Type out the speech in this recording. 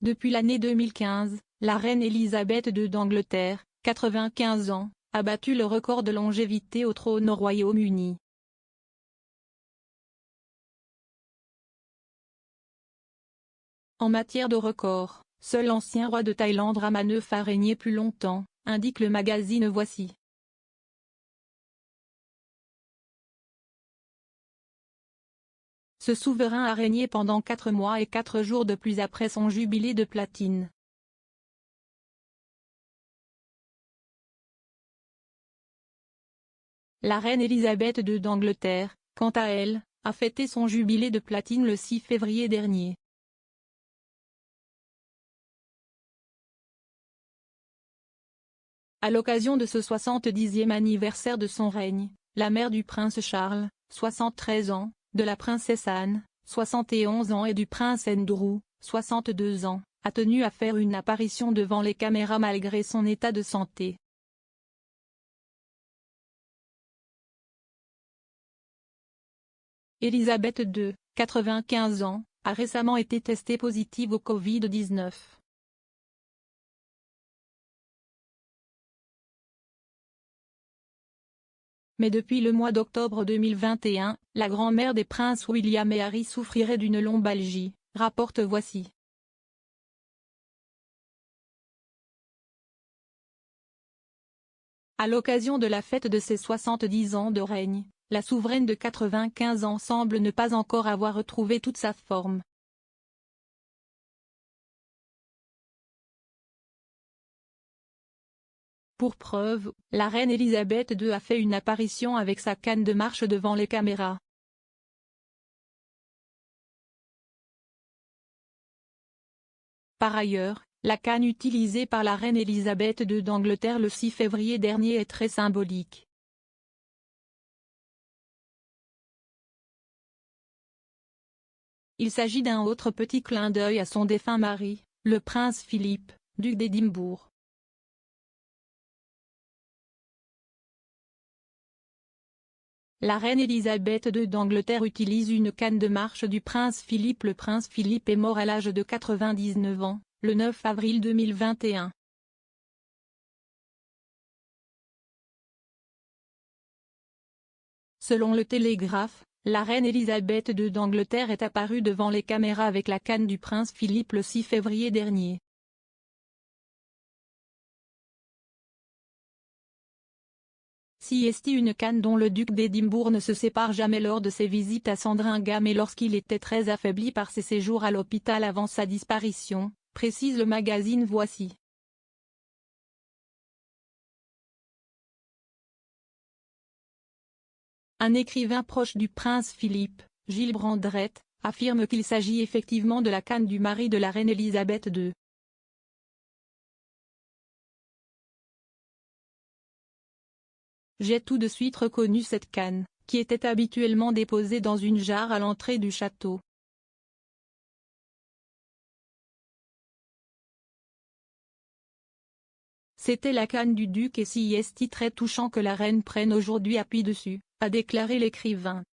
Depuis l'année 2015, la reine Elisabeth II d'Angleterre, 95 ans, a battu le record de longévité au trône au Royaume-Uni. En matière de records, seul l'ancien roi de Thaïlande Rama IX a régné plus longtemps, indique le magazine Voici. Ce souverain a régné pendant 4 mois et 4 jours de plus après son jubilé de platine. La reine Elisabeth II d'Angleterre, quant à elle, a fêté son jubilé de platine le 6 février dernier. À l'occasion de ce 70e anniversaire de son règne, la mère du prince Charles, 73 ans, de la princesse Anne, 71 ans et du prince Andrew, 62 ans, a tenu à faire une apparition devant les caméras malgré son état de santé. Elisabeth II, 95 ans, a récemment été testée positive au Covid-19. Mais depuis le mois d'octobre 2021, la grand-mère des princes William et Harry souffrirait d'une lombalgie, rapporte Voici. À l'occasion de la fête de ses 70 ans de règne, la souveraine de 95 ans semble ne pas encore avoir retrouvé toute sa forme. Pour preuve, la reine Elisabeth II a fait une apparition avec sa canne de marche devant les caméras. Par ailleurs, la canne utilisée par la reine Elisabeth II d'Angleterre le 6 février dernier est très symbolique. Il s'agit d'un autre petit clin d'œil à son défunt mari, le prince Philippe, duc d'Édimbourg. La reine Elisabeth II d'Angleterre utilise une canne de marche du prince Philippe. Le prince Philippe est mort à l'âge de 99 ans, le 9 avril 2021. Selon le Télégraphe, la reine Elisabeth II d'Angleterre est apparue devant les caméras avec la canne du prince Philippe le 6 février dernier. CST une canne dont le duc d'Édimbourg ne se sépare jamais lors de ses visites à Sandringham et lorsqu'il était très affaibli par ses séjours à l'hôpital avant sa disparition, précise le magazine Voici. Un écrivain proche du prince Philippe, Gilles Brandrett, affirme qu'il s'agit effectivement de la canne du mari de la reine Elisabeth II. J'ai tout de suite reconnu cette canne, qui était habituellement déposée dans une jarre à l'entrée du château. C'était la canne du duc et si est très touchant que la reine prenne aujourd'hui appui dessus, a déclaré l'écrivain.